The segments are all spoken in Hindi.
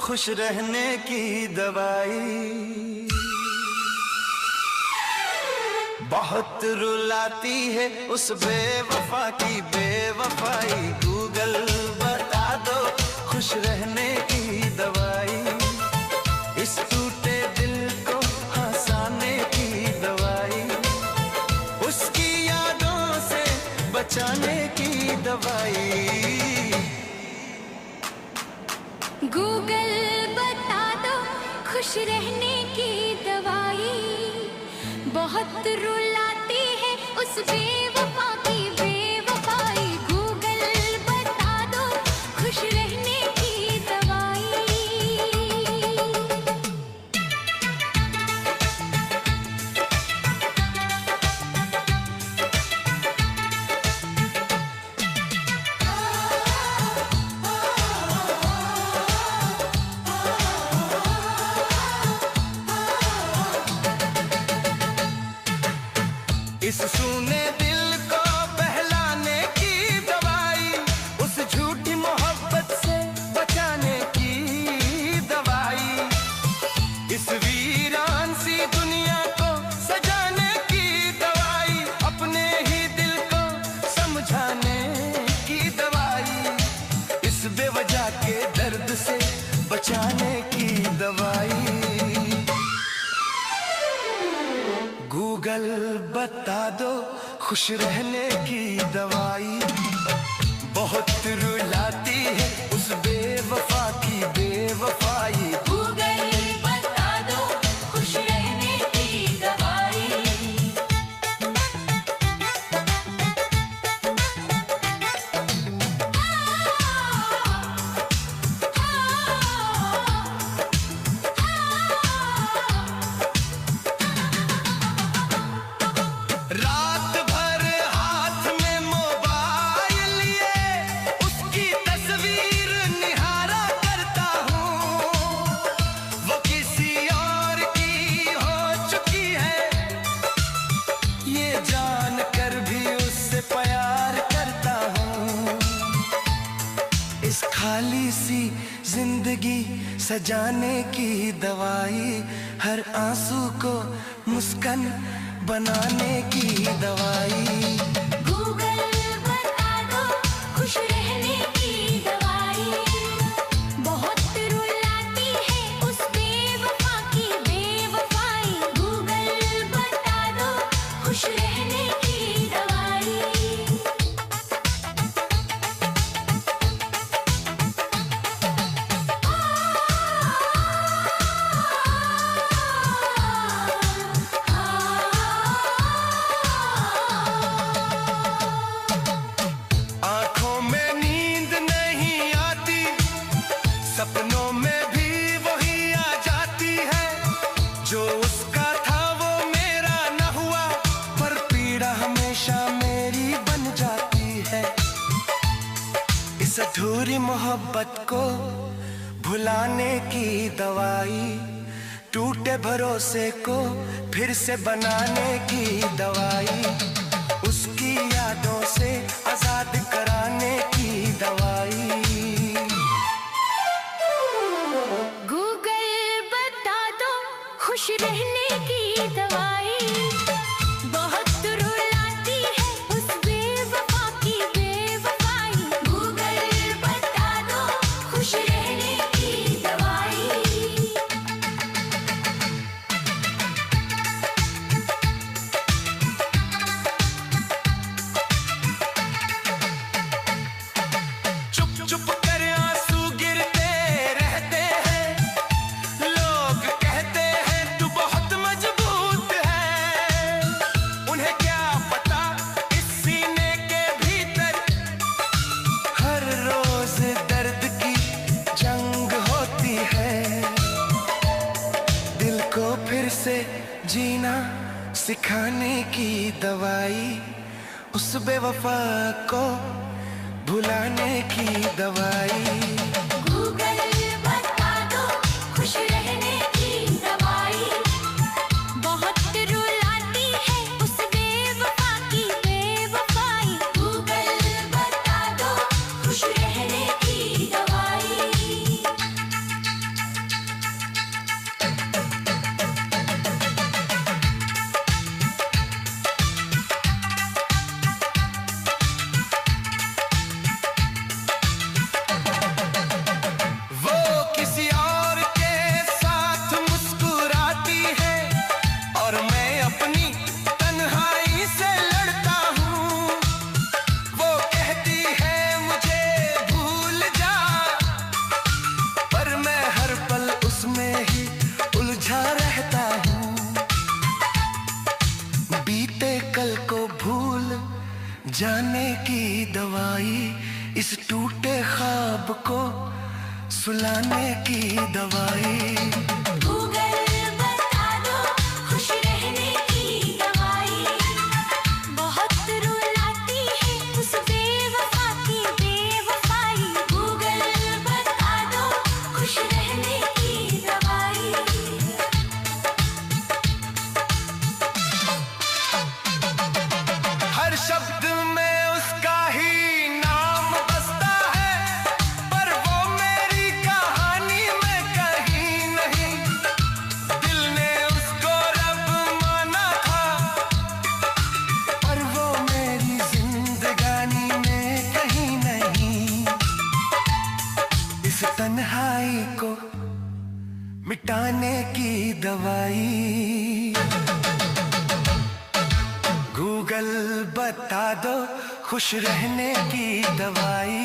खुश रहने की दवाई। बहुत रुलाती है उस बेवफा की बेवफाई। गूगल बता दो खुश रहने की दवाई। इस टूटे दिल को हंसाने की दवाई। उसकी यादों से बचाने की दवाई। गूगल बता दो खुश रहने की दवाई। बहुत रुलाती है उस बेवफा की बेवफाई। गूगल बता दो खुश रहने की दवाई। इस सूने दिल को बहलाने की दवाई। उस झूठी मोहब्बत से बचाने की दवाई। इस वीरान सी दुनिया को सजाने की दवाई। अपने ही दिल को समझाने की दवाई। इस बेवजह के दर्द से बचाने की दवाई। गूगल बता दो खुश रहने की दवाई। बहुत रुलाती है उस बेवफा की बेवफाई। गूगल बता दो खुश रहने की दवाई। रात भर हाथ में मोबाइल लिए उसकी तस्वीर निहारा करता हूँ। वो किसी और की हो चुकी है ये जान कर भी उससे प्यार करता हूँ। इस खाली सी जिंदगी सजाने की दवाई। हर आंसू को मुस्कान बनाने की दवाई। गूगल बता दो खुश रहने की दवाई। बहुत रुलाती है उस बेवफा की बेवफाई। गूगल बता दो खुश रहने की दवाई। आंखों में नींद नहीं आती। सपनों में भी वही आ जाती है। जो उसका था वो मेरा न हुआ पर पीड़ा हमेशा मेरी बन जाती है। इस अधूरी मोहब्बत को भुलाने की दवाई। टूटे भरोसे को फिर से बनाने की दवाई। उसकी यादों से आजाद कराने की दवाई। गूगल बता दो खुश रहने की दवाई। बहुत रुलाती है उस बेवफा की बेवफाई। गूगल बता दो खुश रहने की दवाई। चुप चुप कर आंसू गिरते रहते हैं। लोग कहते हैं तू बहुत मजबूत है। उन्हें क्या पता इस सीने के भीतर हर रोज दर्द की जंग होती है। दिल को फिर से जीना सिखाने की दवाई। उस बेवफा को भुलाने की दवाई। गूगल बता दो खुश रहने की दवाई। बहुत रुलाती है उस बेवफा की बेवफाई। गूगल बता दो खुश रहने की दवाई। जाने की दवाई, इस टूटे ख्वाब को सुलाने की दवाई। गूगल बता दो खुश रहने की दवाई, बहुत रुलाती है उस बेवफा की बेवफाई। गूगल बता दो खुश रहने की दवाई। हर शब्द में उसका ही नाम बसता है, पर वो मेरी कहानी में कहीं नहीं। दिल ने उसको रब माना था, पर वो मेरी जिंदगानी में कहीं नहीं। इस तन्हाई को मिटाने की दवाई। गूगल बता दो खुश रहने की दवाई,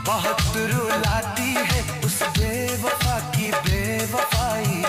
बहुत रुलाती है उस बेवफा की बेवफाई।